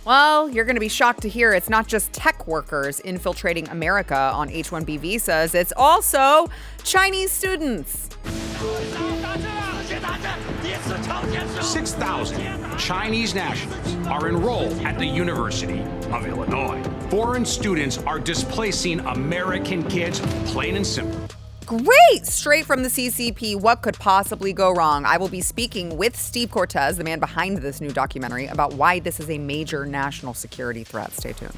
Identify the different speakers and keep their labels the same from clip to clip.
Speaker 1: Well, you're going to be shocked to hear it's not just tech workers infiltrating America on H-1B visas. It's also Chinese students.
Speaker 2: 6,000 Chinese nationals are enrolled at the University of Illinois. Foreign students are displacing American kids, plain and simple.
Speaker 1: Great! Straight from the CCP, what could possibly go wrong? I will be speaking with Steve Cortes, the man behind this new documentary, about why this is a major national security threat. Stay tuned.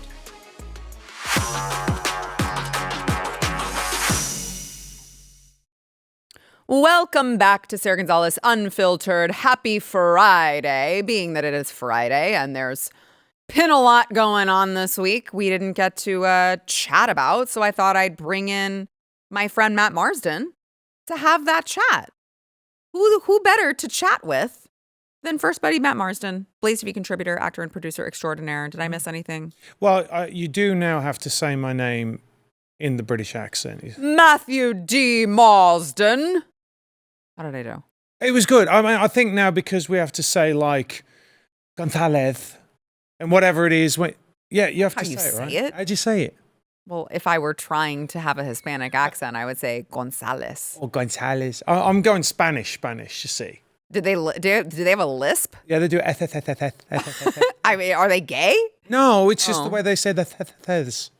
Speaker 1: Welcome back to Sara Gonzales Unfiltered. Happy Friday, being that it is Friday and there's been a lot going on this week we didn't get to chat about, so I thought I'd bring in my friend Matt Marsden to have that chat. Who better to chat with than First Buddy Matt Marsden, Blaze TV contributor, actor, and producer extraordinaire. Did I miss anything?
Speaker 3: Well, you do now have to say my name in the British accent.
Speaker 1: Matthew D. Marsden. How did I do?
Speaker 3: It was good. I mean, I think now because we have to say like Gonzales and whatever it is. You have to say it, right? How'd you say it?
Speaker 1: Well, if I were trying to have a Hispanic accent, I would say Gonzales.
Speaker 3: Or Gonzales. I'm going Spanish, you see.
Speaker 1: Do they have a lisp?
Speaker 3: Yeah, they do.
Speaker 1: I mean, are they gay?
Speaker 3: No, it's just the way they say the.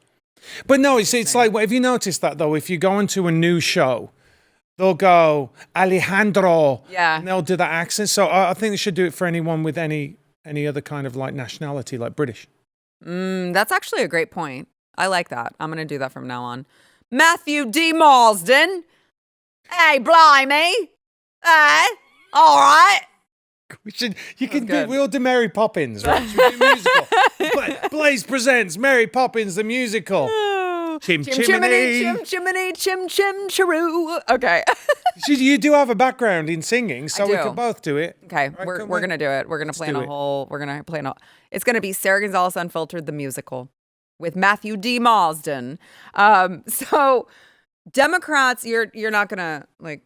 Speaker 3: But no, it's like, have you noticed that though? If you go into a new show, they'll go Alejandro.
Speaker 1: Yeah.
Speaker 3: And they'll do that accent. So I think they should do it for anyone with any other kind of like nationality, like British.
Speaker 1: That's actually a great point. I like that. I'm going to do that from now on. Matthew D. Marsden. Hey, blimey. Hey, all right.
Speaker 3: We all do Mary Poppins, right? Should we do a musical? Blaze presents Mary Poppins the musical. Chim chimney,
Speaker 1: chim chimney, chim chim chiroo. Okay.
Speaker 3: You do have a background in singing, so we could both do it.
Speaker 1: Okay, right, we're gonna do it. We're gonna plan a whole. We're gonna plan a. It's gonna be Sara Gonzales Unfiltered the musical with Matthew D. Marsden. So Democrats, you're not gonna like.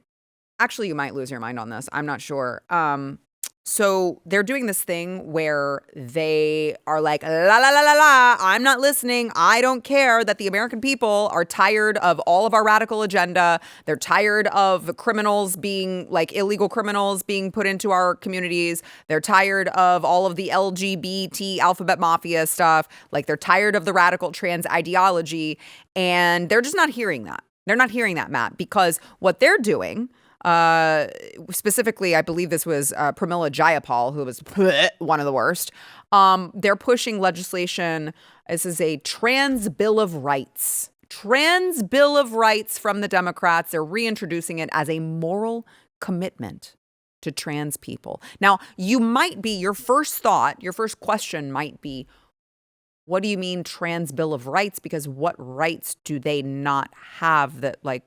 Speaker 1: Actually, you might lose your mind on this. I'm not sure. So they're doing this thing where they are like, la, la, la, la, la, I'm not listening. I don't care that the American people are tired of all of our radical agenda. They're tired of criminals being like illegal criminals being put into our communities. They're tired of all of the LGBT alphabet mafia stuff. Like they're tired of the radical trans ideology. And they're just not hearing that. They're not hearing that, Matt, because what they're doing specifically, I believe this was Pramila Jayapal, who was one of the worst. They're pushing legislation. This is a Trans Bill of Rights. Trans Bill of Rights from the Democrats. They're reintroducing it as a moral commitment to trans people. Now, your first question might be, what do you mean Trans Bill of Rights? Because what rights do they not have that, like,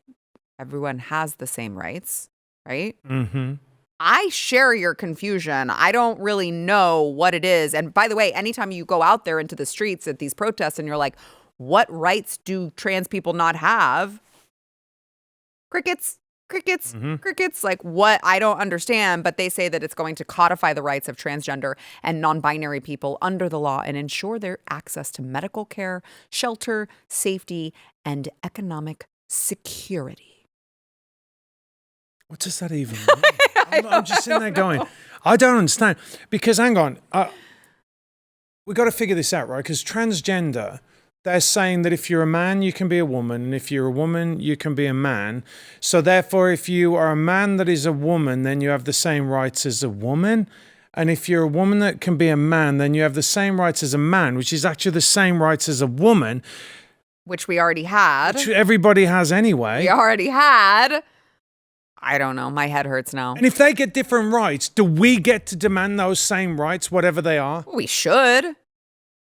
Speaker 1: everyone has the same rights, right?
Speaker 3: Mm-hmm.
Speaker 1: I share your confusion. I don't really know what it is. And by the way, anytime you go out there into the streets at these protests and you're like, what rights do trans people not have? Crickets, crickets. Like what? I don't understand. But they say that it's going to codify the rights of transgender and non-binary people under the law and ensure their access to medical care, shelter, safety, and economic security.
Speaker 3: What does that even mean? I'm just sitting there going, I don't understand. Because hang on, we got to figure this out, right? Because transgender, they're saying that if you're a man, you can be a woman. And if you're a woman, you can be a man. So therefore, if you are a man that is a woman, then you have the same rights as a woman. And if you're a woman that can be a man, then you have the same rights as a man, which is actually the same rights as a woman.
Speaker 1: Which we already had.
Speaker 3: Which everybody has anyway.
Speaker 1: We already had. I don't know. My head hurts now.
Speaker 3: And if they get different rights, do we get to demand those same rights, whatever they are?
Speaker 1: We should.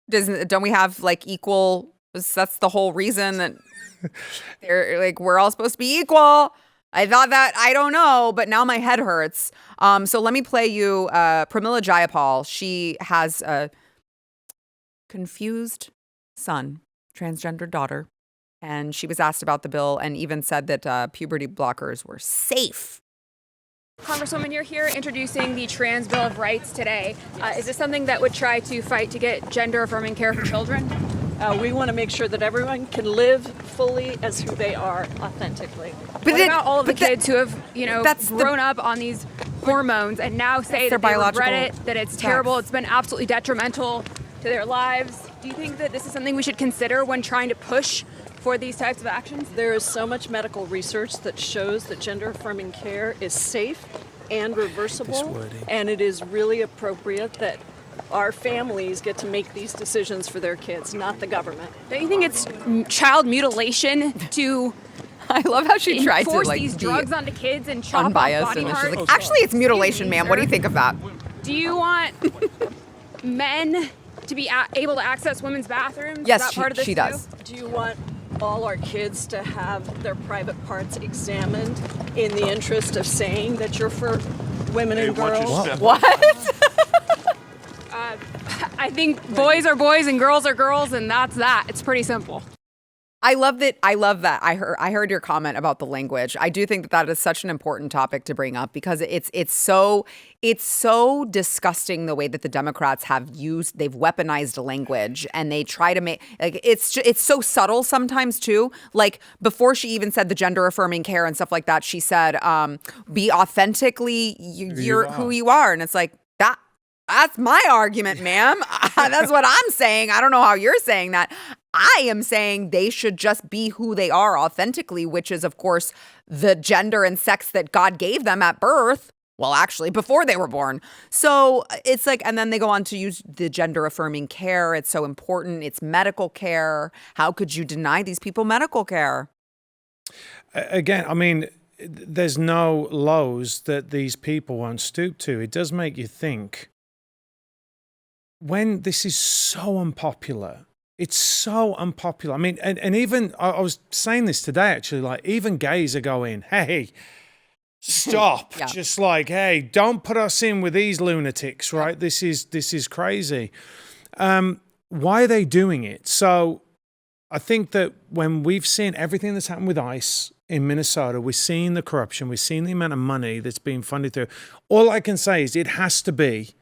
Speaker 1: Don't we have like equal? That's the whole reason that they're like we're all supposed to be equal. I thought that. I don't know, but now my head hurts. So let me play you Pramila Jayapal. She has a confused son, transgender daughter. And she was asked about the bill and even said that puberty blockers were safe.
Speaker 4: Congresswoman, you're here introducing the Trans Bill of Rights today. Is this something that would try to fight to get gender-affirming care for children?
Speaker 5: We want to make sure that everyone can live fully as who they are authentically.
Speaker 4: But what about all of the kids who have, grown up on these hormones and now say that they regret it, that it's terrible, it's been absolutely detrimental to their lives? Do you think that this is something we should consider when trying to push for these types of actions?
Speaker 5: There is so much medical research that shows that gender-affirming care is safe and reversible, and it is really appropriate that our families get to make these decisions for their kids, not the government.
Speaker 4: Don't you think it's child mutilation to
Speaker 1: I love how she tried to
Speaker 4: force these drugs onto kids and chop off body parts?
Speaker 1: Like, actually, it's mutilation, ma'am. What do you think of that?
Speaker 4: Do you want men to be able to access women's bathrooms?
Speaker 1: Yes,
Speaker 4: is that part of this
Speaker 1: she does.
Speaker 5: Do you want all our kids to have their private parts examined in the interest of saying that you're for women and girls?
Speaker 1: What?
Speaker 4: I think boys are boys and girls are girls, and that's that. It's pretty simple.
Speaker 1: I love that. I heard your comment about the language. I do think that is such an important topic to bring up because it's so disgusting the way that the Democrats they've weaponized language and they try to make like it's so subtle sometimes too. Like before she even said the gender affirming care and stuff like that, she said, "Be authentically you're who you are," and it's like that. That's my argument, ma'am. That's what I'm saying. I don't know how you're saying that. I am saying they should just be who they are authentically, which is, of course, the gender and sex that God gave them at birth. Well, actually, before they were born. So it's like, and then they go on to use the gender affirming care. It's so important. It's medical care. How could you deny these people medical care?
Speaker 3: Again, I mean, there's no lows that these people won't stoop to. It does make you think. When this is so unpopular, it's so unpopular. I mean, and even, I was saying this today, actually, like, even gays are going, hey, stop.
Speaker 1: Yeah.
Speaker 3: Just like, hey, don't put us in with these lunatics, right? This is crazy. Why are they doing it? So I think that when we've seen everything that's happened with ICE in Minnesota, we're seeing the corruption, we're seeing the amount of money that's being funded through. All I can say is it has to be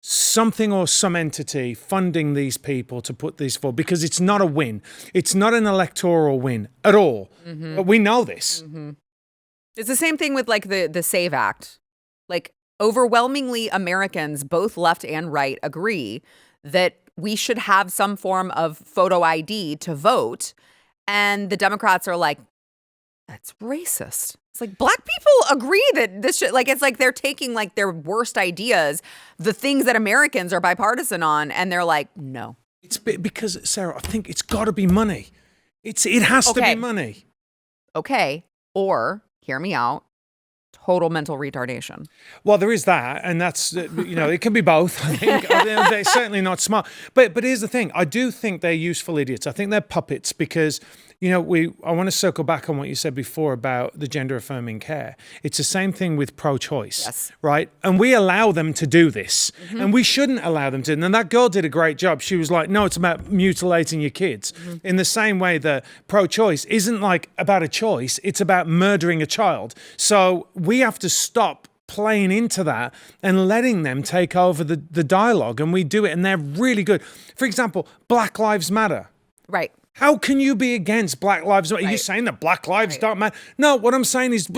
Speaker 3: something or some entity funding these people to put this forward because it's not a win. It's not an electoral win at all. Mm-hmm. But we know this.
Speaker 1: Mm-hmm. It's the same thing with like the SAVE Act. Like overwhelmingly Americans, both left and right, agree that we should have some form of photo ID to vote. And the Democrats are like, that's racist. It's like black people agree that this should, like, it's like they're taking like their worst ideas, the things that Americans are bipartisan on, and they're like, no.
Speaker 3: It's because, Sarah, I think it's got to be money. It has to be money. Okay.
Speaker 1: Or, hear me out, total mental retardation.
Speaker 3: Well, there is that, and that's, it can be both, I think. They're certainly not smart. But here's the thing. I do think they're useful idiots. I think they're puppets because, I want to circle back on what you said before about the gender-affirming care. It's the same thing with pro-choice,
Speaker 1: yes.
Speaker 3: Right? And we allow them to do this, and we shouldn't allow them to. And that girl did a great job. She was like, no, it's about mutilating your kids. In the same way that pro-choice isn't like about a choice, it's about murdering a child. So we have to stop playing into that and letting them take over the dialogue, and we do it, and they're really good. For example, Black Lives Matter.
Speaker 1: Right.
Speaker 3: How can you be against Black Lives Matter? Are you saying that Black lives don't matter? No, what I'm saying is,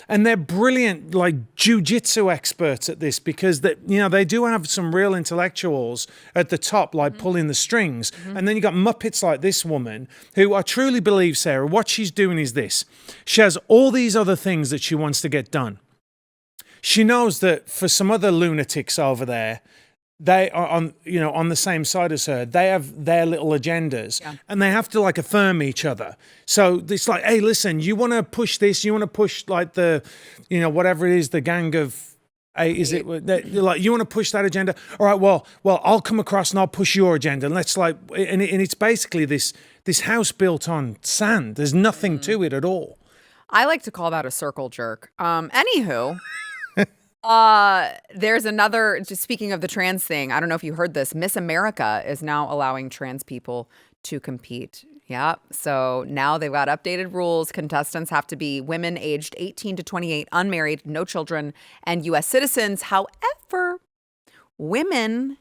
Speaker 3: and they're brilliant, like jiu-jitsu experts at this because they do have some real intellectuals at the top, like pulling the strings. And then you got muppets like this woman who I truly believe, Sarah, what she's doing is this. She has all these other things that she wants to get done. She knows that for some other lunatics over there, they are on the same side as her. They have their little agendas, and they have to like affirm each other. So it's like, hey, listen, you want to push this, you want to push like the, whatever it is, the gang of, is it like you want to push that agenda? All right, well, I'll come across and I'll push your agenda, and let's and it's basically this house built on sand. There's nothing to it at all.
Speaker 1: I like to call that a circle jerk. Anywho. There's another, just speaking of the trans thing, I don't know if you heard this, Miss America is now allowing trans people to compete. Yeah. So now they've got updated rules. Contestants have to be women aged 18 to 28, unmarried, no children, and U.S. citizens. However, women,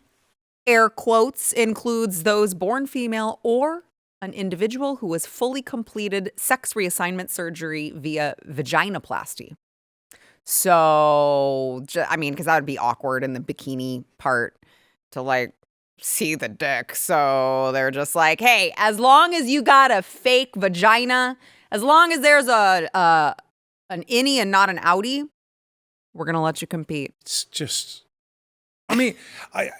Speaker 1: air quotes, includes those born female or an individual who has fully completed sex reassignment surgery via vaginoplasty. So, I mean, because that would be awkward in the bikini part to like see the dick. So they're just like, hey, as long as you got a fake vagina, as long as there's an innie and not an outie, we're going to let you compete.
Speaker 3: It's just, I mean,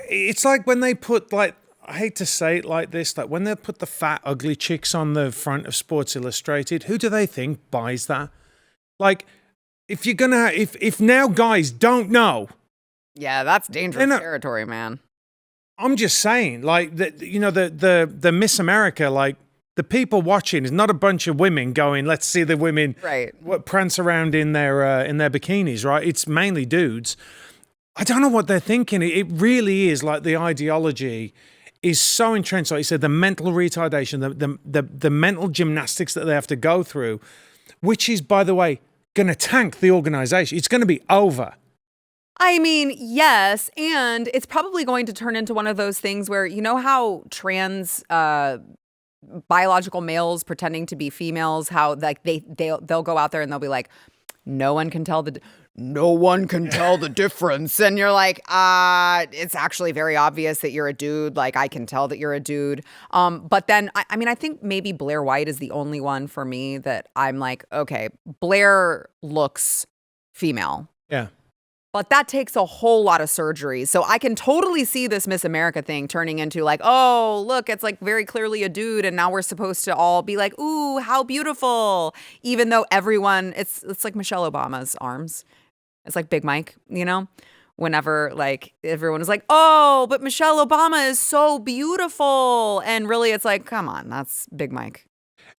Speaker 3: it's like when they put like, I hate to say it like this, like when they put the fat, ugly chicks on the front of Sports Illustrated, who do they think buys that? Like, if you're going to, if now guys don't know.
Speaker 1: Yeah, that's dangerous territory, man.
Speaker 3: I'm just saying, like, the Miss America, like, the people watching is not a bunch of women going, let's see the women what prance around in their bikinis, right? It's mainly dudes. I don't know what they're thinking. It really is like the ideology is so entrenched. Like you said, the mental retardation, the mental gymnastics that they have to go through, which is, by the way, going to tank the organization. It's going to be over.
Speaker 1: I mean, yes, and it's probably going to turn into one of those things where, you know how trans biological males pretending to be females, how like they'll go out there and they'll be like, no one can tell the difference, and you're like, it's actually very obvious that you're a dude. Like I can tell that you're a dude. But then I mean, I think maybe Blair White is the only one for me that I'm like, okay, Blair looks female.
Speaker 3: Yeah.
Speaker 1: But that takes a whole lot of surgery. So I can totally see this Miss America thing turning into like, oh, look, it's like very clearly a dude. And now we're supposed to all be like, ooh, how beautiful. Even though everyone, it's like Michelle Obama's arms. It's like Big Mike, you know, whenever like everyone is like, oh, but Michelle Obama is so beautiful. And really it's like, come on, that's Big Mike.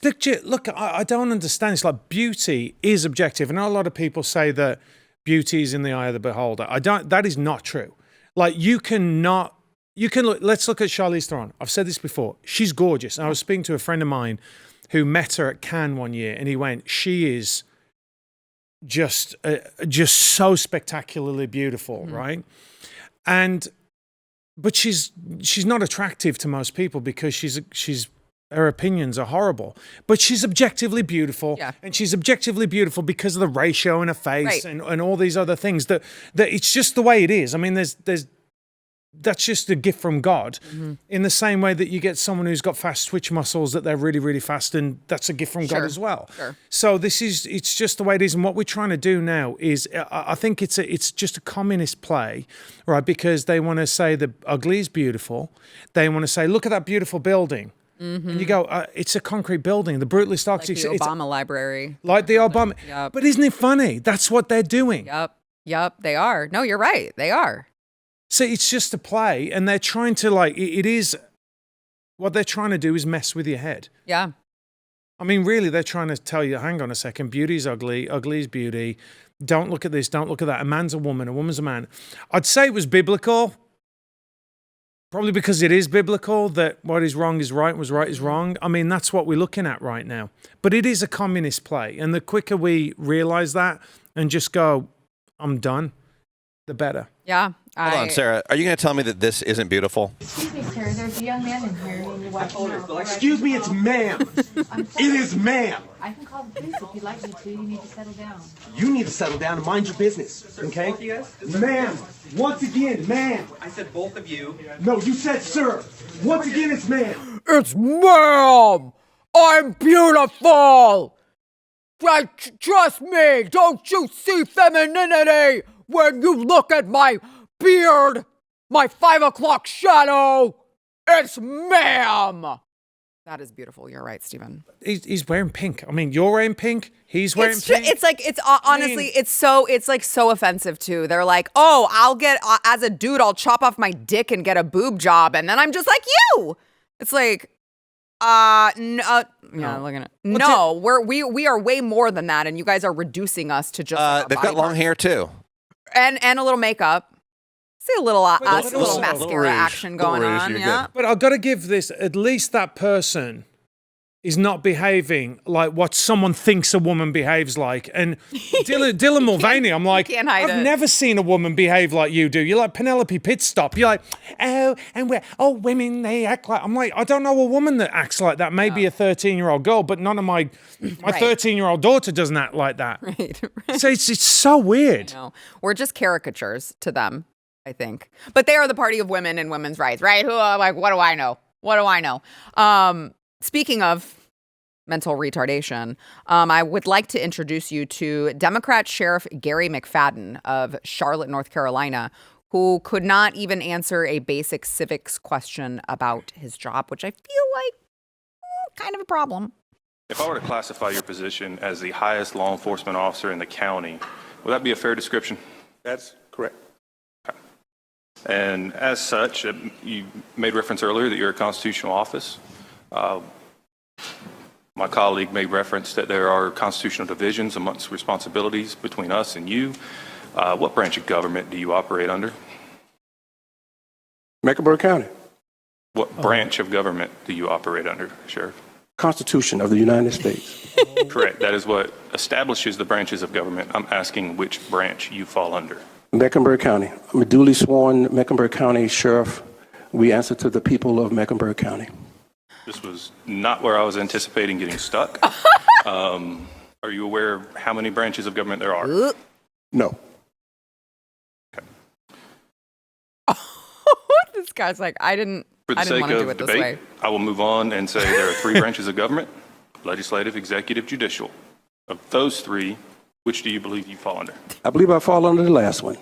Speaker 3: Look, I don't understand. It's like beauty is objective. And a lot of people say that beauty is in the eye of the beholder. That is not true. Like you can look, let's look at Charlize Theron. I've said this before. She's gorgeous. And I was speaking to a friend of mine who met her at Cannes one year and he went, she is just so spectacularly beautiful. Mm-hmm. Right. But she's not attractive to most people because she's her opinions are horrible, but she's objectively beautiful. Yeah. And she's objectively beautiful because of the ratio in her face and all these other things that it's just the way it is. I mean, that's just a gift from God. Mm-hmm. In the same way that you get someone who's got fast twitch muscles that they're really, really fast, and that's a gift from God as well. Sure. So it's just the way it is. And what we're trying to do now is, I think it's just a communist play, right? Because they want to say the ugly is beautiful. They want to say, look at that beautiful building. Mm-hmm. And you go, it's a concrete building. The brutalist
Speaker 1: like the Obama library.
Speaker 3: Like the Obama. Yep. But isn't it funny? That's what they're doing.
Speaker 1: Yep, they are. No, you're right. They are.
Speaker 3: So it's just a play, and they're trying to what they're trying to do is mess with your head.
Speaker 1: Yeah.
Speaker 3: I mean, really, they're trying to tell you, hang on a second, beauty is ugly is beauty. Don't look at this, don't look at that. A man's a woman, a woman's a man. I'd say it was biblical. Probably because it is biblical that what is wrong is right, what's right is wrong. I mean, that's what we're looking at right now. But it is a communist play. And the quicker we realize that and just go, I'm done, the better.
Speaker 1: Yeah.
Speaker 6: Hold on, Sarah. Are you going to tell me that this isn't beautiful?
Speaker 7: Excuse me, sir. There's a young man in here. And you're watching
Speaker 8: excuse me, it's ma'am. It is ma'am.
Speaker 7: I can call the police if you'd like me to. You need to settle down.
Speaker 8: You need to settle down and mind your business, okay?
Speaker 9: Both of you guys?
Speaker 8: Ma'am, once again, ma'am.
Speaker 9: I said both of you.
Speaker 8: No, you said sir. Once again, it's ma'am.
Speaker 10: It's ma'am. I'm beautiful. Trust me. Don't you see femininity when you look at my beard, my 5 o'clock shadow? It's ma'am.
Speaker 1: That is beautiful. You're right, Stephen.
Speaker 3: He's wearing pink. I mean, you're wearing pink. He's wearing pink.
Speaker 1: It's like so offensive too. They're like, oh, I'll get as a dude, I'll chop off my dick and get a boob job, and then I'm just like you. It's like, no. Yeah, look at it. No, we are way more than that, and you guys are reducing us to just.
Speaker 6: They've got long hair too,
Speaker 1: and a little makeup. See a little mascara action going on, yeah.
Speaker 3: But I've got to give this, at least that person is not behaving like what someone thinks a woman behaves like. And Dylan Mulvaney, I'm like, I've never seen a woman behave like you do. You're like Penelope Pitstop. You're like, women, they act like, I'm like, I don't know a woman that acts like that. Maybe a 13-year-old girl, but none of my 13-year-old daughter doesn't act like that.
Speaker 1: Right.
Speaker 3: So it's so weird.
Speaker 1: I know. We're just caricatures to them, I think. But they are the party of women and women's rights, right? Who are like, what do I know? What do I know? Speaking of mental retardation, I would like to introduce you to Democrat Sheriff Garry McFadden of Charlotte, North Carolina, who could not even answer a basic civics question about his job, which I feel like kind of a problem.
Speaker 9: If I were to classify your position as the highest law enforcement officer in the county, would that be a fair description?
Speaker 11: That's correct.
Speaker 9: Okay. And as such, you made reference earlier that you're a constitutional office. My colleague made reference that there are constitutional divisions amongst responsibilities between us and you. What branch of government do you operate under?
Speaker 11: Mecklenburg County.
Speaker 9: What branch of government do you operate under, Sheriff?
Speaker 11: Constitution of the United States.
Speaker 9: Correct. That is what establishes the branches of government. I'm asking which branch you fall under.
Speaker 11: Mecklenburg County. I'm a duly sworn Mecklenburg County Sheriff. We answer to the people of Mecklenburg County.
Speaker 9: This was not where I was anticipating getting stuck. Are you aware of how many branches of government there are?
Speaker 11: No.
Speaker 9: Okay.
Speaker 1: This guy's like, I didn't
Speaker 9: For the
Speaker 1: want
Speaker 9: sake
Speaker 1: to do
Speaker 9: of
Speaker 1: it this
Speaker 9: debate,
Speaker 1: way.
Speaker 9: I will move on and say there are three branches of government: legislative, executive, judicial. Of those three, which do you believe you fall under?
Speaker 11: I believe I fall under the last one.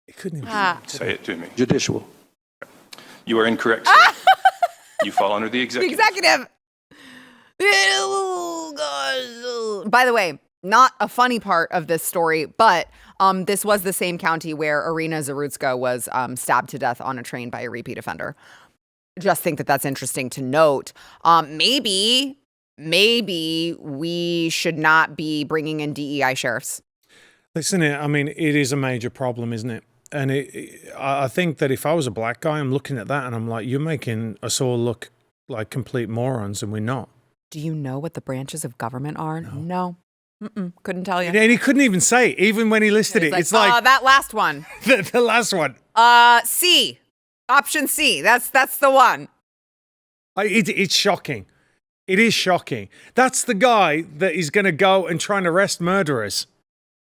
Speaker 3: It couldn't even
Speaker 9: Say it to me.
Speaker 11: Judicial.
Speaker 9: You are incorrect, sir. You fall under the
Speaker 1: The
Speaker 9: executive.
Speaker 1: executive. Oh, gosh. By the way, not a funny part of this story, but this was the same county where Irina Zarutska was stabbed to death on a train by a repeat offender. Just think that that's interesting to note. Maybe we should not be bringing in DEI sheriffs.
Speaker 3: Listen, I mean, it is a major problem, isn't it? And I think that if I was a black guy, I'm looking at that and I'm like, you're making us all look like complete morons, and we're not.
Speaker 1: Do you know what the branches of government are? No. Couldn't tell you.
Speaker 3: And he couldn't even say it, even when he listed it. It's like
Speaker 1: that last one.
Speaker 3: the last one.
Speaker 1: C. Option C. That's the one.
Speaker 3: It's shocking. It is shocking. That's the guy that is going to go and try and arrest murderers.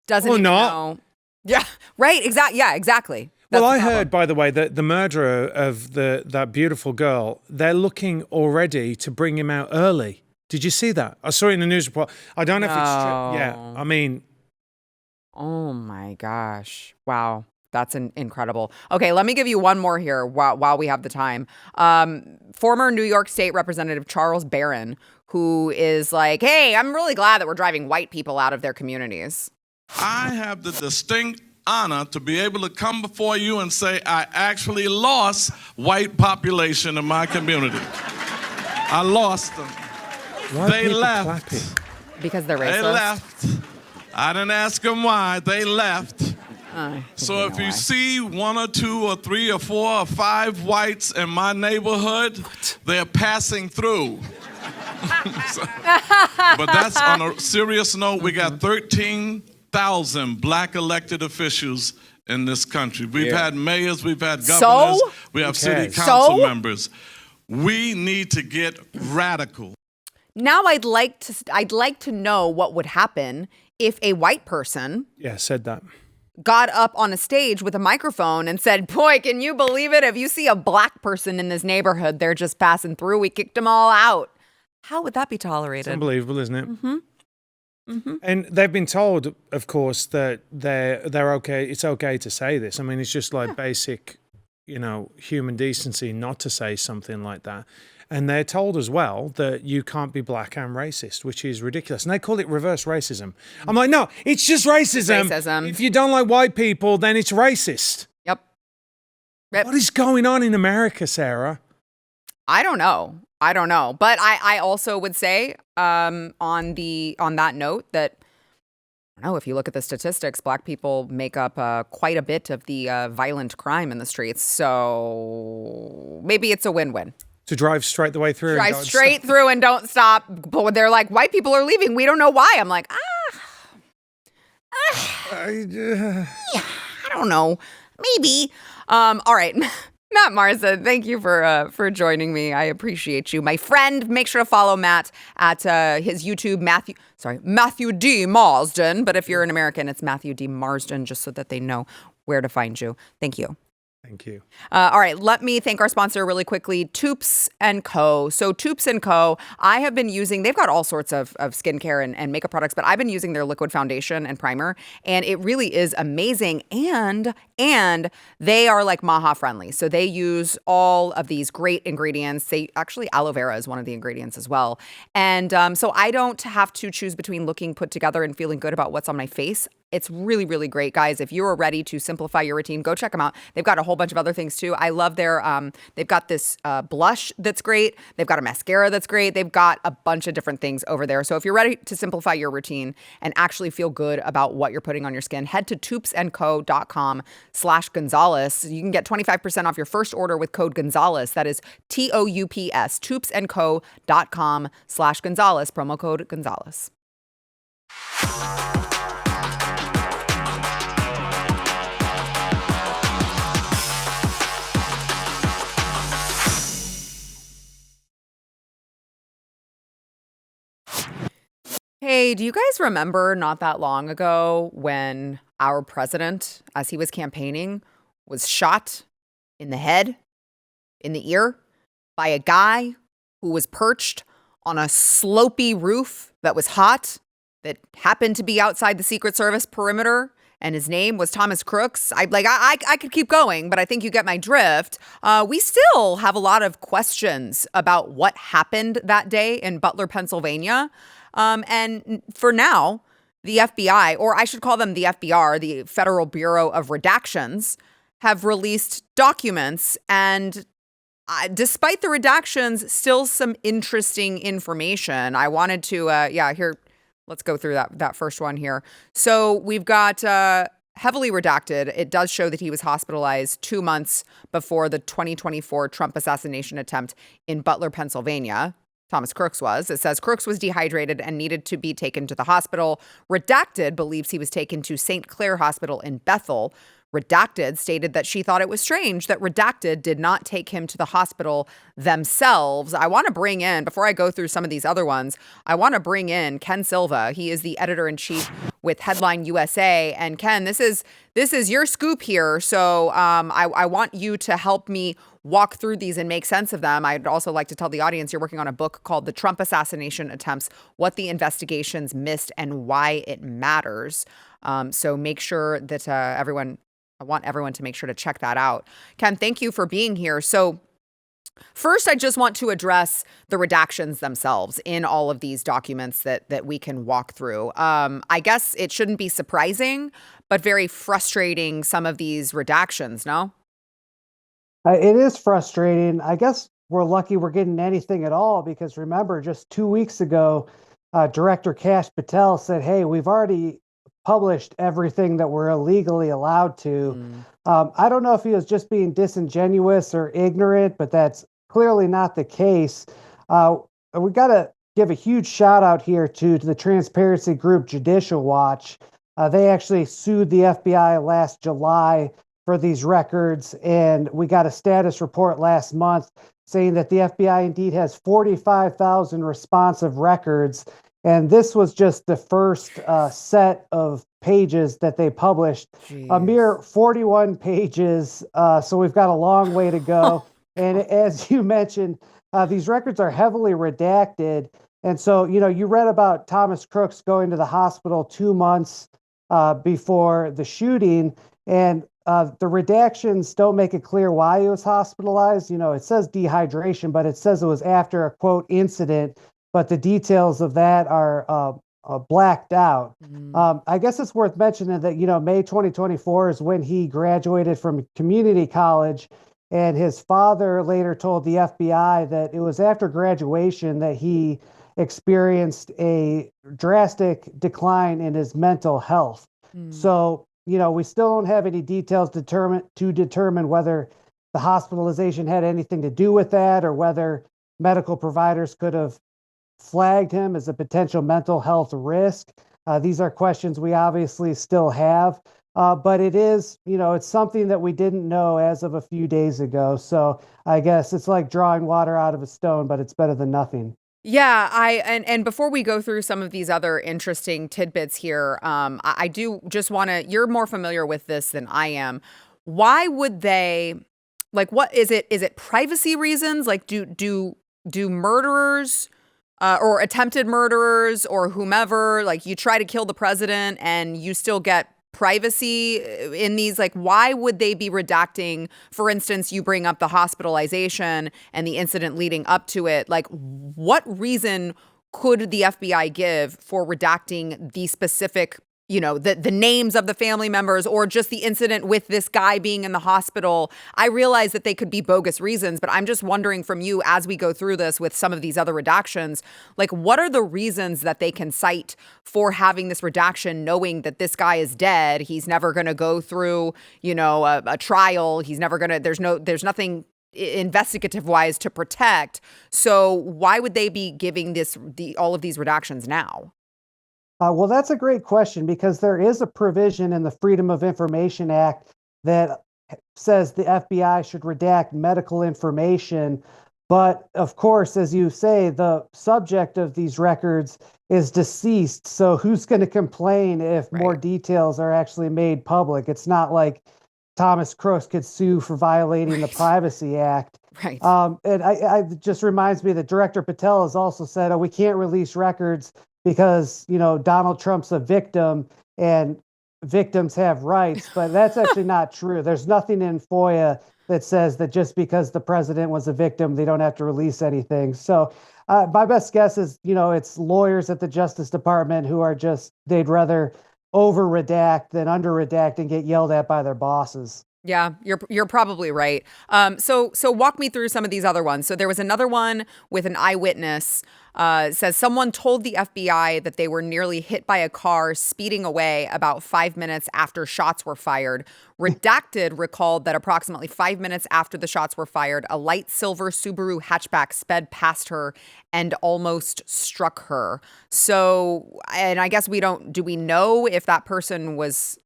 Speaker 1: Doesn't
Speaker 3: or
Speaker 1: even
Speaker 3: not.
Speaker 1: know. Yeah, right. Exactly. Yeah, exactly. That's
Speaker 3: Well, I
Speaker 1: the problem.
Speaker 3: heard, by the way, that the murderer of that beautiful girl, they're looking already to bring him out early. Did you see that? I saw it in the news report. I don't know if it's true. Yeah, I mean.
Speaker 1: Oh my gosh. Wow. That's incredible. Okay, let me give you one more here while we have the time. Former New York State Representative Charles Barron, who is like, hey, I'm really glad that we're driving white people out of their communities.
Speaker 12: I have the distinct honor to be able to come before you and say I actually lost white population in my community. I lost them.
Speaker 3: Why
Speaker 12: They
Speaker 3: people
Speaker 12: left.
Speaker 3: clapping?
Speaker 1: Because they're racist.
Speaker 12: They left. I didn't ask them why. They left. So if you see 1 or 2 or 3 or 4 or 5 whites in my neighborhood, they're passing through. But that's on a serious note. We got 13,000 black elected officials in this country. We've had mayors, we've had governors, we have city council members. We need to get radical.
Speaker 1: Now I'd like to know what would happen if a white person
Speaker 3: said that.
Speaker 1: Got up on a stage with a microphone and said, boy, can you believe it? If you see a black person in this neighborhood, they're just passing through. We kicked them all out. How would that be tolerated?
Speaker 3: It's unbelievable, isn't it?
Speaker 1: Mm-hmm. Mm-hmm.
Speaker 3: And they've been told, of course, that they're okay. It's okay to say this. I mean, it's just like basic, human decency not to say something like that. And they're told as well that you can't be black and racist, which is ridiculous. And they call it reverse racism. I'm like, no, it's just racism. If you don't like white people, then it's racist.
Speaker 1: Yep.
Speaker 3: What is going on in America, Sarah?
Speaker 1: I don't know. But I also would say on that note that, I don't know, if you look at the statistics, black people make up quite a bit of the violent crime in the streets. So maybe it's a win-win.
Speaker 3: To drive straight the way through.
Speaker 1: Drive straight through and don't stop. But they're like, white people are leaving. We don't know why. I'm like, I don't know. Maybe. All right. Matt Marsden, thank you for joining me. I appreciate you. My friend, make sure to follow Matt at his YouTube, Matthew D. Marsden. But if you're an American, it's Matthew D. Marsden, just so that they know where to find you. Thank you.
Speaker 3: Thank you.
Speaker 1: All right, let me thank our sponsor really quickly, Toups & Co. So Toups & Co., I have been using, they've got all sorts of skincare and makeup products, but I've been using their liquid foundation and primer, and it really is amazing. And they are like Maha friendly. So they use all of these great ingredients. Actually, aloe vera is one of the ingredients as well. And so I don't have to choose between looking put together and feeling good about what's on my face. It's really, really great, guys. If you are ready to simplify your routine, go check them out. They've got a whole bunch of other things too. I love their, they've got this blush that's great. They've got a mascara that's great. They've got a bunch of different things over there. So if you're ready to simplify your routine and actually feel good about what you're putting on your skin, head to toupsandco.com/Gonzales. You can get 25% off your first order with code Gonzales. That is TOUPS, toupsandco.com/Gonzales, promo code Gonzales. Hey, do you guys remember not that long ago when our president, as he was campaigning, was shot in the head, in the ear, by a guy who was perched on a slopey roof that was hot, that happened to be outside the Secret Service perimeter, and his name was Thomas Crooks? I could keep going, but I think you get my drift. We still have a lot of questions about what happened that day in Butler, Pennsylvania. And for now, the FBI, or I should call them the FBR, the Federal Bureau of Redactions, have released documents. And despite the redactions, still some interesting information. I wanted to, here, let's go through that first one here. So we've got heavily redacted. It does show that he was hospitalized 2 months before the 2024 Trump assassination attempt in Butler, Pennsylvania. Thomas Crooks was. It says Crooks was dehydrated and needed to be taken to the hospital. Redacted believes he was taken to St. Clair Hospital in Bethel. Redacted stated that she thought it was strange that Redacted did not take him to the hospital themselves. I want to bring in, before I go through some of these other ones, I want to bring in Ken Silva. He is the editor-in-chief with Headline USA. And Ken, this is your scoop here. So I want you to help me walk through these and make sense of them. I'd also like to tell the audience you're working on a book called The Trump Assassination Attempts, What the Investigations Missed and Why It Matters. So make sure that I want everyone to make sure to check that out. Ken, thank you for being here. So first, I just want to address the redactions themselves in all of these documents that we can walk through. I guess it shouldn't be surprising, but very frustrating, some of these redactions, no?
Speaker 13: It is frustrating. I guess we're lucky we're getting anything at all, because remember, just 2 weeks ago, Director Kash Patel said, hey, we've already published everything that we're illegally allowed to. I don't know if he was just being disingenuous or ignorant, but that's clearly not the case. We got to give a huge shout out here to the transparency group Judicial Watch. They actually sued the FBI last July for these records, and we got a status report last month saying that the FBI indeed has 45,000 responsive records. And this was just the first set of pages that they published. Jeez. A mere 41 pages. So we've got a long way to go. And as you mentioned, these records are heavily redacted. And so, you read about Thomas Crooks going to the hospital 2 months before the shooting. And the redactions don't make it clear why he was hospitalized. It says dehydration, but it says it was after a, quote, incident. But the details of that are blacked out. I guess it's worth mentioning that, May 2024 is when he graduated from community college, and his father later told the FBI that it was after graduation that he experienced a drastic decline in his mental health. So, we still don't have any details to determine whether the hospitalization had anything to do with that, or whether medical providers could have flagged him as a potential mental health risk. These are questions we obviously still have, but it is, it's something that we didn't know as of a few days ago. So I guess it's like drawing water out of a stone, but it's better than nothing.
Speaker 1: Yeah, and before we go through some of these other interesting tidbits here, I do just want to, you're more familiar with this than I am. Why would they, like, what is it? Is it privacy reasons? Like, do murderers or attempted murderers or whomever, like, you try to kill the president and you still get privacy in these? Like, why would they be redacting? For instance, you bring up the hospitalization and the incident leading up to it. Like, what reason could the FBI give for redacting the specific, the names of the family members, or just the incident with this guy being in the hospital? I realize that they could be bogus reasons, but I'm just wondering from you, as we go through this with some of these other redactions, like, what are the reasons that they can cite for having this redaction, knowing that this guy is dead? He's never going to go through, a trial. He's never going to, there's nothing investigative wise to protect. So why would they be giving all of these redactions now?
Speaker 13: Well, that's a great question, because there is a provision in the Freedom of Information Act that says the FBI should redact medical information. But of course, as you say, the subject of these records is deceased. So who's going to complain if more details are actually made public? It's not like Thomas Crooks could sue for violating the Privacy Act.
Speaker 1: Right.
Speaker 13: And I just reminds me that Director Patel has also said, we can't release records because, Donald Trump's a victim and victims have rights. But that's actually not true. There's nothing in FOIA that says that just because the president was a victim, they don't have to release anything. So my best guess is, it's lawyers at the Justice Department who are they'd rather over redact than under redact and get yelled at by their bosses.
Speaker 1: Yeah, you're probably right. So walk me through some of these other ones. So there was another one with an eyewitness. Says someone told the FBI that they were nearly hit by a car speeding away about 5 minutes after shots were fired. Redacted recalled that approximately 5 minutes after the shots were fired, a light silver Subaru hatchback sped past her and almost struck her. So, and I guess do we know if that person was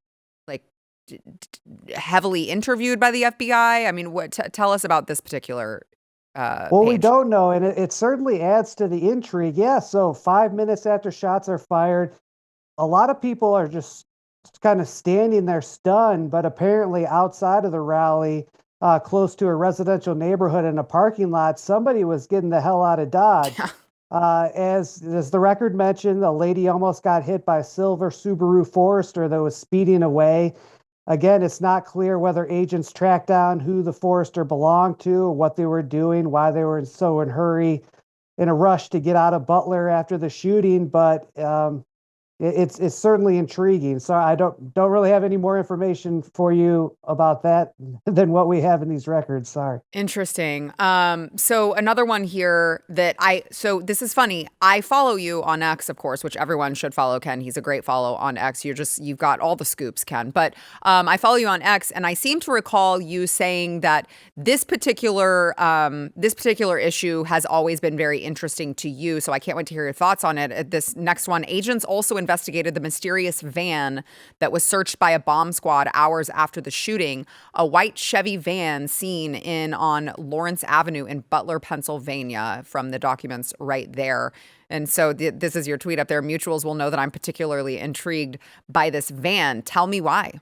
Speaker 1: like heavily interviewed by the FBI? I mean, tell us about this particular
Speaker 13: Well,
Speaker 1: page.
Speaker 13: we don't know, and it certainly adds to the intrigue. Yeah, so 5 minutes after shots are fired, a lot of people are just kind of standing there stunned, but apparently outside of the rally, close to a residential neighborhood in a parking lot, somebody was getting the hell out of Dodge. As the record mentioned, a lady almost got hit by a silver Subaru Forester that was speeding away. Again, it's not clear whether agents tracked down who the Forester belonged to, or what they were doing, why they were so in a rush to get out of Butler after the shooting. But it's certainly intriguing. So I don't really have any more information for you about that than what we have in these records. Sorry.
Speaker 1: Interesting. So another one here so this is funny. I follow you on X, of course, which everyone should follow Ken. He's a great follow on X. You've got all the scoops, Ken. But I follow you on X, and I seem to recall you saying that this particular issue has always been very interesting to you. So I can't wait to hear your thoughts on it. This next one, agents also investigated the mysterious van that was searched by a bomb squad hours after the shooting, a white Chevy van seen on Lawrence Avenue in Butler, Pennsylvania, from the documents right there. And so this is your tweet up there. Mutuals will know that I'm particularly intrigued by this van. Tell me why.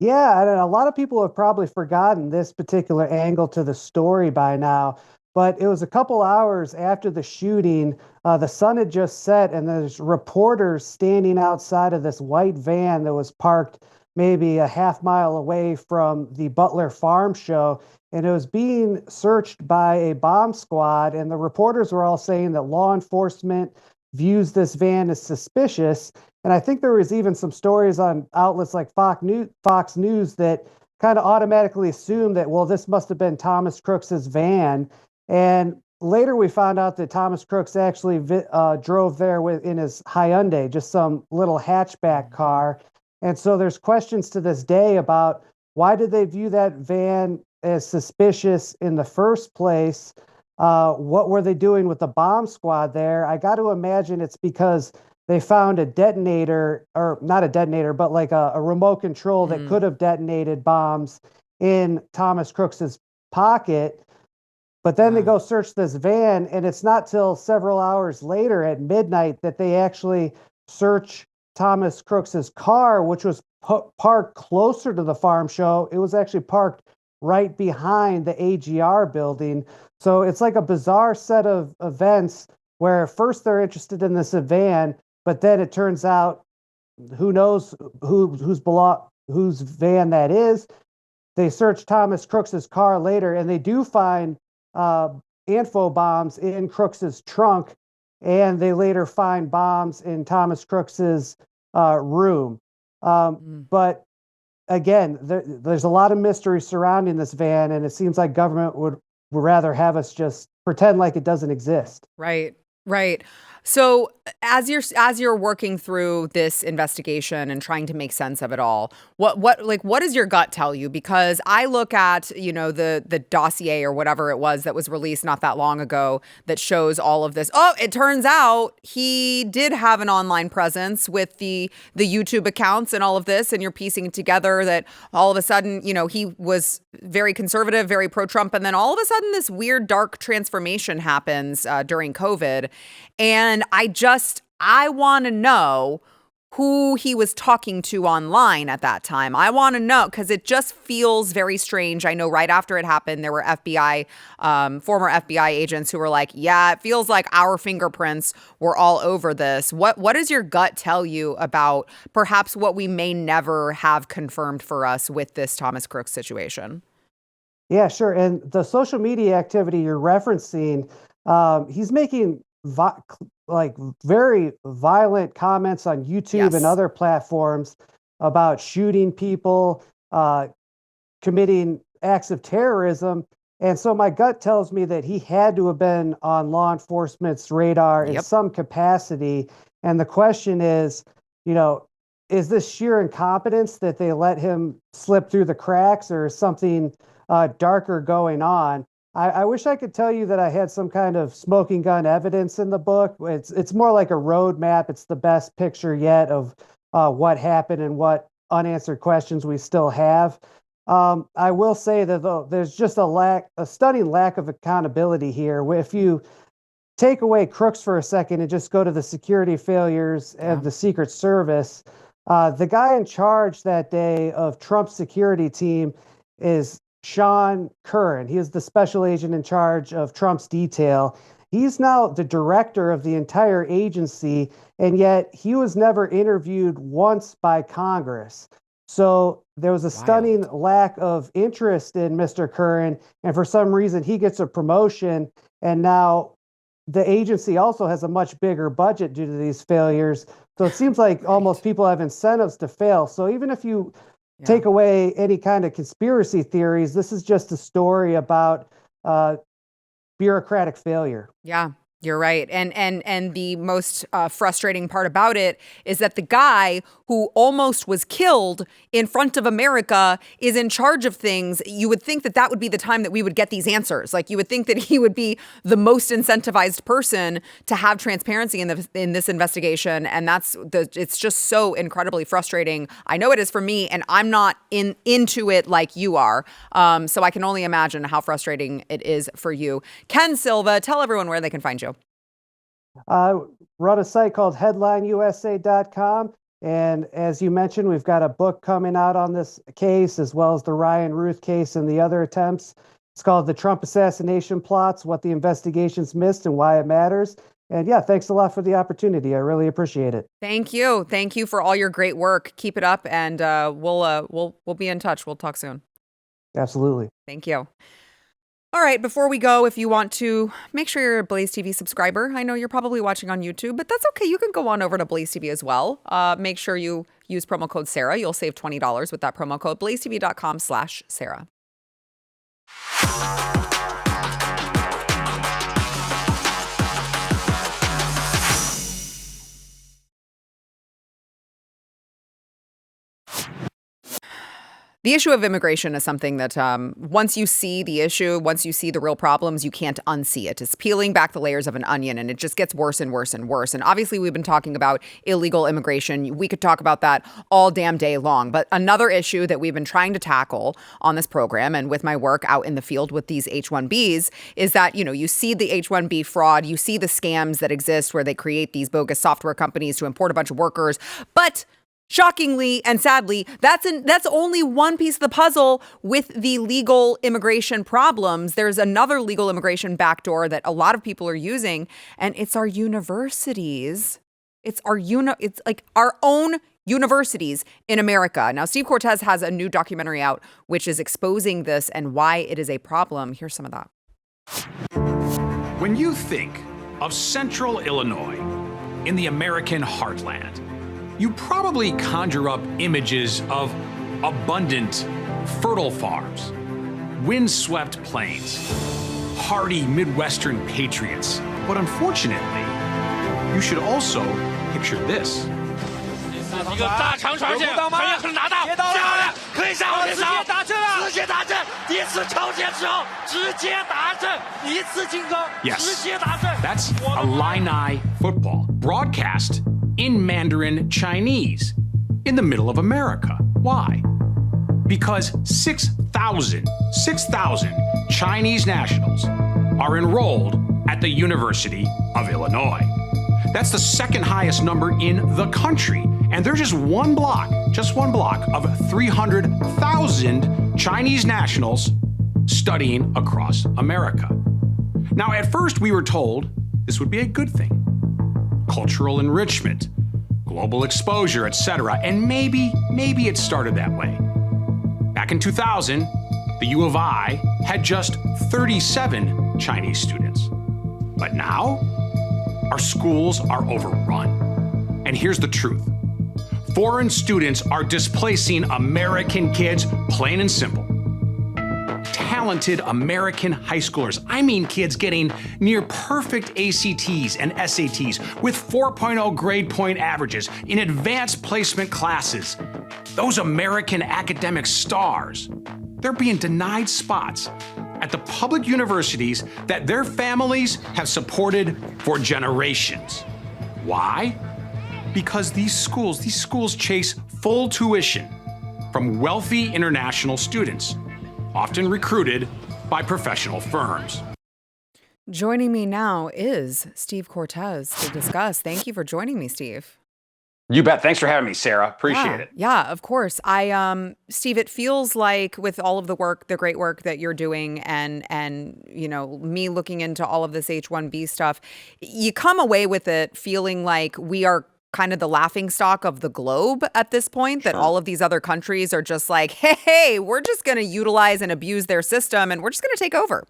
Speaker 13: Yeah, and a lot of people have probably forgotten this particular angle to the story by now. But it was a couple hours after the shooting. The sun had just set, and there's reporters standing outside of this white van that was parked maybe a half mile away from the Butler Farm Show. And it was being searched by a bomb squad. And the reporters were all saying that law enforcement views this van as suspicious. And I think there was even some stories on outlets like Fox News that kind of automatically assumed that, well, this must have been Thomas Crooks's van. And later we found out that Thomas Crooks actually drove there in his Hyundai, just some little hatchback car. And so there's questions to this day about why did they view that van as suspicious in the first place? What were they doing with the bomb squad there? I got to imagine it's because they found a detonator, or not a detonator, but like a remote control that could have detonated bombs in Thomas Crooks's pocket. But then they go search this van, and it's not till several hours later at midnight that they actually search Thomas Crooks's car, which was parked closer to the farm show. It was actually parked right behind the AGR building. So it's like a bizarre set of events where first they're interested in this van, but then it turns out who knows whose van that is. They search Thomas Crooks's car later, and they do find info bombs in Crooks's trunk, and they later find bombs in Thomas Crooks's room. But again, there's a lot of mystery surrounding this van, and it seems like government would rather have us just pretend like it doesn't exist.
Speaker 1: Right. So as you're working through this investigation and trying to make sense of it all, what does your gut tell you? Because I look at, the dossier or whatever it was that was released not that long ago that shows all of this. Oh, it turns out he did have an online presence with the YouTube accounts and all of this, and you're piecing together that all of a sudden, he was very conservative, very pro-Trump, and then all of a sudden this weird dark transformation happens during COVID. And I want to know who he was talking to online at that time. I want to know, because it just feels very strange. I know right after it happened, there were former FBI agents who were like, yeah, it feels like our fingerprints were all over this. What does your gut tell you about perhaps what we may never have confirmed for us with this Thomas Crooks situation?
Speaker 13: Yeah, sure. And the social media activity you're referencing, he's making very violent comments on YouTube and other platforms about shooting people, committing acts of terrorism. And so my gut tells me that he had to have been on law enforcement's radar in some capacity. And the question is, is this sheer incompetence that they let him slip through the cracks, or is something darker going on? I wish I could tell you that I had some kind of smoking gun evidence in the book. It's more like a roadmap. It's the best picture yet of what happened and what unanswered questions we still have. I will say that though, there's just a stunning lack of accountability here. If you take away Crooks for a second and just go to the security failures of the Secret Service, the guy in charge that day of Trump's security team is Sean Curran. He is the special agent in charge of Trump's detail. He's now the director of the entire agency, and yet he was never interviewed once by Congress. So there was a stunning lack of interest in Mr. Curran, and for some reason he gets a promotion, and now the agency also has a much bigger budget due to these failures. So it seems like almost people have incentives to fail. So even if you take away any kind of conspiracy theories, this is just a story about bureaucratic failure.
Speaker 1: Yeah, you're right. And the most frustrating part about it is that the guy who almost was killed in front of America is in charge of things. You would think that would be the time that we would get these answers. Like, you would think that he would be the most incentivized person to have transparency in this investigation. And it's just so incredibly frustrating. I know it is for me, and I'm not into it like you are. So I can only imagine how frustrating it is for you. Ken Silva, tell everyone where they can find you.
Speaker 13: Run a site called headlineusa.com. And as you mentioned, we've got a book coming out on this case, as well as the Ryan Ruth case and the other attempts. It's called The Trump Assassination Plots, What the Investigations Missed and Why It Matters. And yeah, thanks a lot for the opportunity. I really appreciate it.
Speaker 1: Thank you. Thank you for all your great work. Keep it up, and we'll be in touch. We'll talk soon.
Speaker 13: Absolutely.
Speaker 1: Thank you. All right, before we go, if you want to make sure you're a Blaze TV subscriber, I know you're probably watching on YouTube, but that's okay. You can go on over to Blaze TV as well. Make sure you use promo code Sara. You'll save $20 with that promo code, blazetv.com/Sara. The issue of immigration is something that once you see the issue, once you see the real problems, you can't unsee it. It's peeling back the layers of an onion, and it just gets worse and worse and worse. And obviously, we've been talking about illegal immigration. We could talk about that all damn day long. But another issue that we've been trying to tackle on this program and with my work out in the field with these H-1Bs is that, you see the H-1B fraud, you see the scams that exist where they create these bogus software companies to import a bunch of workers. But shockingly and sadly, that's only one piece of the puzzle with the legal immigration problems. There's another legal immigration backdoor that a lot of people are using, and it's our universities. It's like our own universities in America. Now, Steve Cortes has a new documentary out which is exposing this and why it is a problem. Here's some of that.
Speaker 2: When you think of Central Illinois in the American heartland, you probably conjure up images of abundant, fertile farms, windswept plains, hardy Midwestern patriots. But unfortunately, you should also picture this. Yes, that's Illini football, broadcast in Mandarin Chinese in the middle of America. Why? Because 6,000 Chinese nationals are enrolled at the University of Illinois. That's the second highest number in the country. And they're just one block of 300,000 Chinese nationals studying across America. Now, at first we were told this would be a good thing. Cultural enrichment, global exposure, etc. And maybe it started that way. Back in 2000, the U of I had just 37 Chinese students. But now, our schools are overrun. And here's the truth. Foreign students are displacing American kids, plain and simple. Talented American high schoolers. I mean kids getting near perfect ACTs and SATs with 4.0 grade point averages in advanced placement classes. Those American academic stars, they're being denied spots at the public universities that their families have supported for generations. Why? Because these schools chase full tuition from wealthy international students, often recruited by professional firms.
Speaker 1: Joining me now is Steve Cortes to discuss. Thank you for joining me, Steve.
Speaker 14: You bet. Thanks for having me, Sara. Appreciate it.
Speaker 1: Yeah, of course. Steve, it feels like with all of the great work that you're doing and me looking into all of this H-1B stuff, you come away with it feeling like we are kind of the laughingstock of the globe at this point, that all of these other countries are just like, hey, we're just going to utilize and abuse their system and we're just going to take over.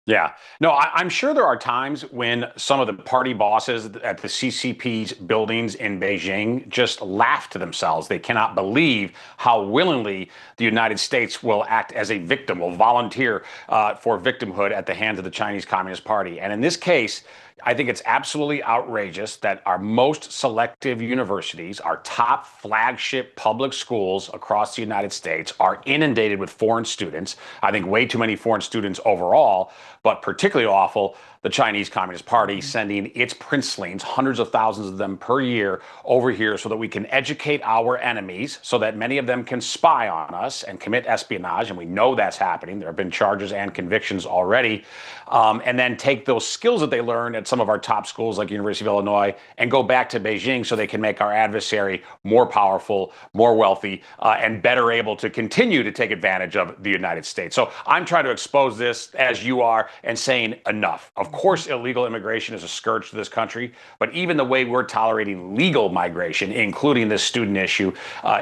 Speaker 14: Yeah. No, I'm sure there are times when some of the party bosses at the CCP's buildings in Beijing just laugh to themselves. They cannot believe how willingly the United States will act as a victim, will volunteer for victimhood at the hands of the Chinese Communist Party. And in this case, I think it's absolutely outrageous that our most selective universities, our top flagship public schools across the United States, are inundated with foreign students. I think way too many foreign students overall, but particularly awful, the Chinese Communist Party sending its princelings, hundreds of thousands of them per year, over here so that we can educate our enemies, so that many of them can spy on us and commit espionage. And we know that's happening. There have been charges and convictions already. And then take those skills that they learned at some of our top schools like University of Illinois and go back to Beijing so they can make our adversary more powerful, more wealthy, and better able to continue to take advantage of the United States. So I'm trying to expose this, as you are, and saying enough. Of course, illegal immigration is a scourge to this country, but even the way we're tolerating legal migration, including this student issue,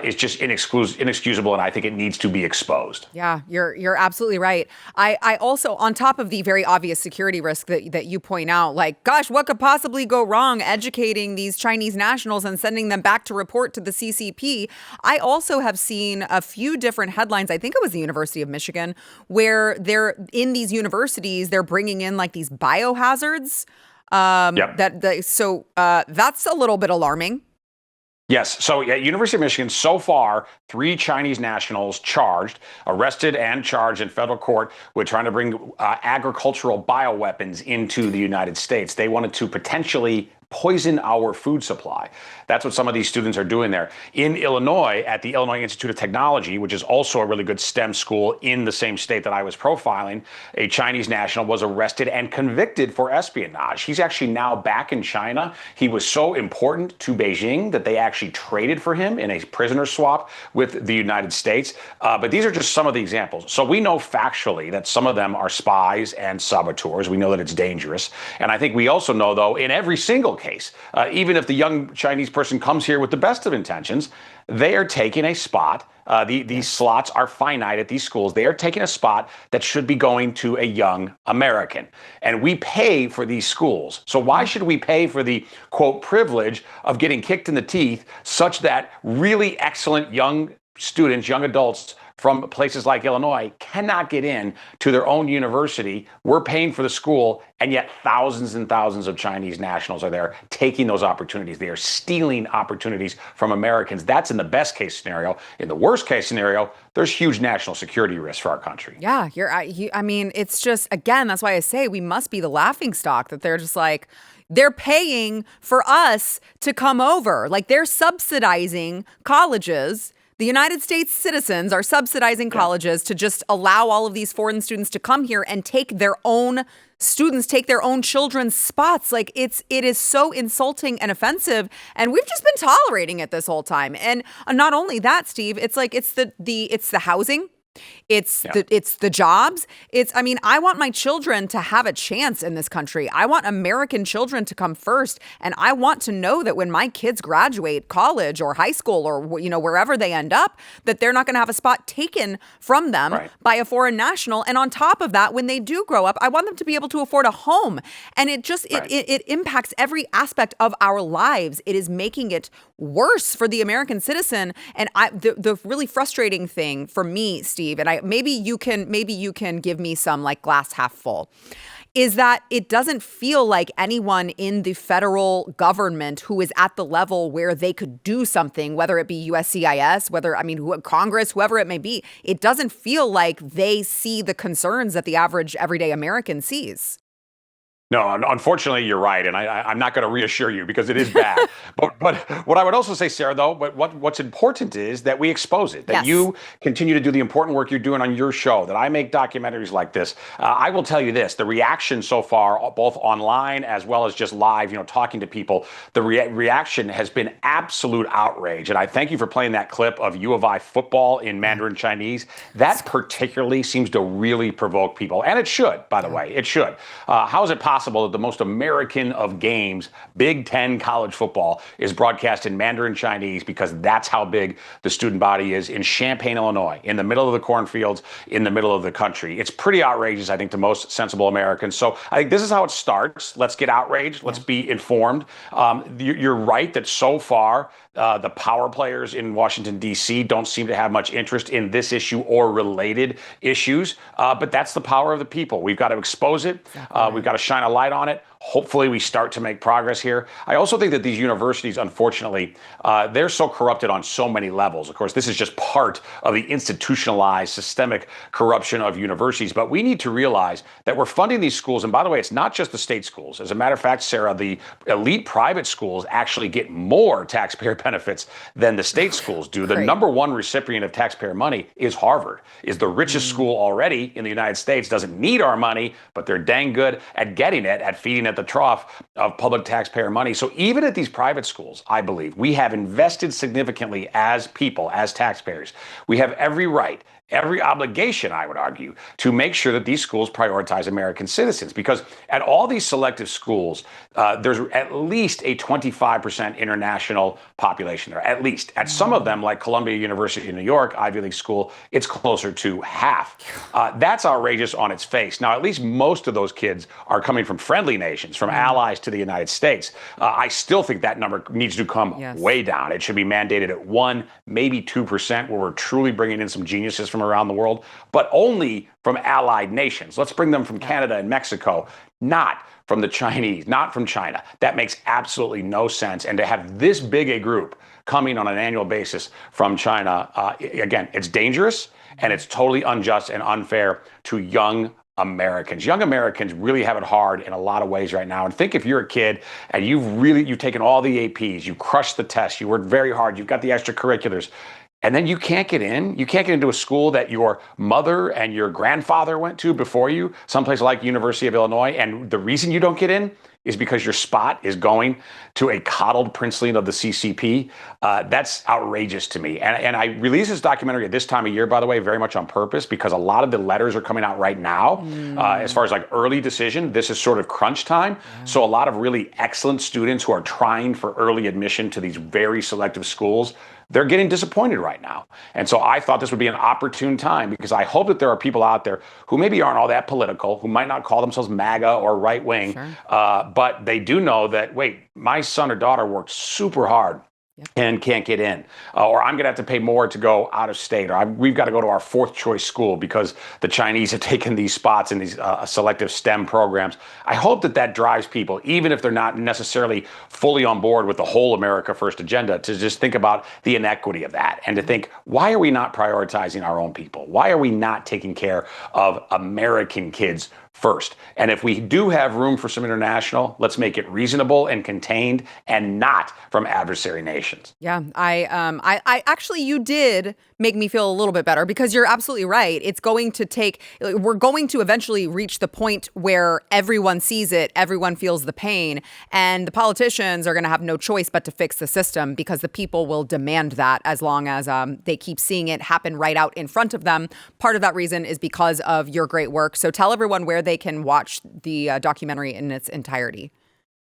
Speaker 14: is just inexcusable, and I think it needs to be exposed.
Speaker 1: Yeah, you're absolutely right. I also, on top of the very obvious security risk that you point out, like, gosh, what could possibly go wrong educating these Chinese nationals and sending them back to report to the CCP? I also have seen a few different headlines. I think it was the University of Michigan, where they're in these universities, they're bringing in like these biohazards. That's a little bit alarming.
Speaker 14: Yes. So at University of Michigan, so far, 3 Chinese nationals arrested and charged in federal court with trying to bring agricultural bioweapons into the United States. They wanted to potentially poison our food supply. That's what some of these students are doing there. In Illinois, at the Illinois Institute of Technology, which is also a really good STEM school in the same state that I was profiling, a Chinese national was arrested and convicted for espionage. He's actually now back in China. He was so important to Beijing that they actually traded for him in a prisoner swap with the United States. But these are just some of the examples. So we know factually that some of them are spies and saboteurs. We know that it's dangerous. And I think we also know, though, in every single case, even if the young Chinese person comes here with the best of intentions, they are taking a spot. These slots are finite at these schools. They are taking a spot that should be going to a young American. And we pay for these schools. So why should we pay for the, quote, privilege of getting kicked in the teeth such that really excellent young students, young adults from places like Illinois cannot get in to their own university? We're paying for the school, and yet thousands and thousands of Chinese nationals are there taking those opportunities. They are stealing opportunities from Americans. That's in the best case scenario. In the worst case scenario, there's huge national security risks for our country.
Speaker 1: Yeah, I mean, it's just, again, that's why I say we must be the laughingstock, that they're just like, they're paying for us to come over. Like, they're subsidizing colleges. The United States citizens are subsidizing colleges to just allow all of these foreign students to come here and take their own children's spots. Like, it is so insulting and offensive, and we've just been tolerating it this whole time. And not only that, Steve, it's like it's the housing. It's the jobs. I want my children to have a chance in this country. I want American children to come first. And I want to know that when my kids graduate college or high school or, wherever they end up, that they're not going to have a spot taken from them by a foreign national. And on top of that, when they do grow up, I want them to be able to afford a home. And it impacts every aspect of our lives. It is making it worse for the American citizen. And the really frustrating thing for me, Steve, and maybe you can give me some like glass half full, is that it doesn't feel like anyone in the federal government who is at the level where they could do something, whether it be USCIS, Congress, whoever it may be, it doesn't feel like they see the concerns that the average everyday American sees.
Speaker 14: No, unfortunately, you're right, and I'm not going to reassure you because it is bad. but what I would also say, Sarah, though, what's important is that we expose it, that you continue to do the important work you're doing on your show, that I make documentaries like this. I will tell you this, the reaction so far, both online as well as just live, talking to people, the reaction has been absolute outrage. And I thank you for playing that clip of U of I football in Mandarin Chinese. That particularly seems to really provoke people. And it should, by the way, it should. How is it possible that the most American of games, Big Ten college football, is broadcast in Mandarin Chinese? Because that's how big the student body is in Champaign, Illinois, in the middle of the cornfields, in the middle of the country. It's pretty outrageous, I think, to most sensible Americans. So I think this is how it starts. Let's get outraged. Let's be informed. You're right that so far, the power players in Washington, D.C. don't seem to have much interest in this issue or related issues. But that's the power of the people. We've got to expose it. We've got to shine a light on it. Hopefully we start to make progress here. I also think that these universities, unfortunately, they're so corrupted on so many levels. Of course, this is just part of the institutionalized systemic corruption of universities. But we need to realize that we're funding these schools. And by the way, it's not just the state schools. As a matter of fact, Sarah, the elite private schools actually get more taxpayer benefits than the state schools do. The number one recipient of taxpayer money is Harvard, is the richest school already in the United States, doesn't need our money, but they're dang good at getting it, at feeding at the trough of public taxpayer money. So even at these private schools, I believe, we have invested significantly as people, as taxpayers. We have every right, every obligation, I would argue, to make sure that these schools prioritize American citizens. Because at all these selective schools, there's at least a 25% international population there, at least. At some of them, like Columbia University in New York, Ivy League school, it's closer to half. That's outrageous on its face. Now, at least most of those kids are coming from friendly nations, from allies to the United States. I still think that number needs to come way down. It should be mandated at 1%, maybe 2%, where we're truly bringing in some geniuses from around the world, but only from allied nations. Let's bring them from Canada and Mexico, not from the Chinese, not from China. That makes absolutely no sense. And to have this big a group coming on an annual basis from China. Again, it's dangerous and it's totally unjust and unfair to young Americans. Young Americans really have it hard in a lot of ways right now. And think if you're a kid and you've taken all the APs, you crushed the tests, you worked very hard, you've got the extracurriculars, and then you can't get in. You can't get into a school that your mother and your grandfather went to before you, someplace like University of Illinois. And the reason you don't get in is because your spot is going to a coddled princeling of the CCP. That's outrageous to me. And I released this documentary at this time of year, by the way, very much on purpose, because a lot of the letters are coming out right now. As far as like early decision, this is sort of crunch time. So a lot of really excellent students who are trying for early admission to these very selective schools, they're getting disappointed right now. And so I thought this would be an opportune time, because I hope that there are people out there who maybe aren't all that political, who might not call themselves MAGA or right wing, but they do know that, wait, my son or daughter worked super hard and can't get in, or I'm going to have to pay more to go out of state, or we've got to go to our fourth choice school because the Chinese have taken these spots in these selective STEM programs. I hope that drives people, even if they're not necessarily fully on board with the whole America First agenda, to just think about the inequity of that and to think, why are we not prioritizing our own people? Why are we not taking care of American kids first? And if we do have room for some international, let's make it reasonable and contained and not from adversary nations.
Speaker 1: Yeah, I actually, you did make me feel a little bit better, because you're absolutely right. It's going to we're going to eventually reach the point where everyone sees it, everyone feels the pain, and the politicians are going to have no choice but to fix the system, because the people will demand that as long as they keep seeing it happen right out in front of them. Part of that reason is because of your great work. So tell everyone where they can watch the documentary in its entirety.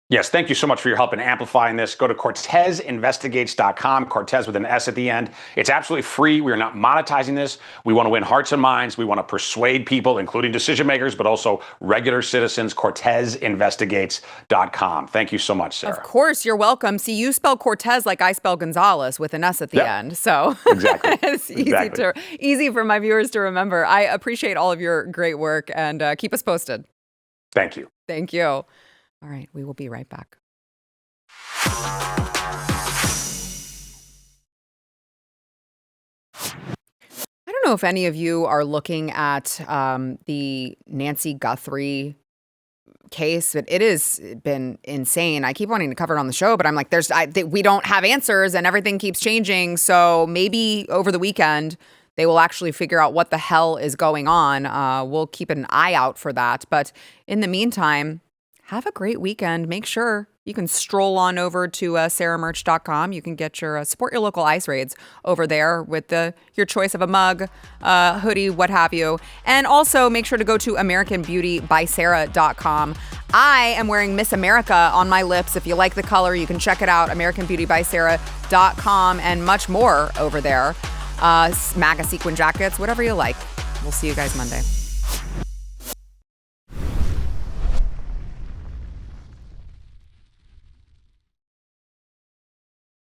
Speaker 14: Yes, thank you so much for your help in amplifying this. Go to CortesInvestigates.com, Cortez with an S at the end. It's absolutely free. We are not monetizing this. We want to win hearts and minds. We want to persuade people, including decision makers, but also regular citizens. CortesInvestigates.com. Thank you so much, Sara.
Speaker 1: Of course, you're welcome. See, you spell Cortez like I spell Gonzales with an S at the end. So
Speaker 14: exactly.
Speaker 1: It's easy for my viewers to remember. I appreciate all of your great work, and keep us posted.
Speaker 14: Thank you.
Speaker 1: Thank you. All right, we will be right back. I don't know if any of you are looking at the Nancy Guthrie case, but it has been insane. I keep wanting to cover it on the show, but I'm like, we don't have answers and everything keeps changing. So maybe over the weekend, they will actually figure out what the hell is going on. We'll keep an eye out for that. But in the meantime, have a great weekend. Make sure you can stroll on over to SaraMerch.com. You can get your support your local ice raids over there with your choice of a mug, hoodie, what have you. And also make sure to go to AmericanBeautyBySara.com. I am wearing Miss America on my lips. If you like the color, you can check it out. AmericanBeautyBySara.com and much more over there. MAGA sequin jackets, whatever you like. We'll see you guys Monday.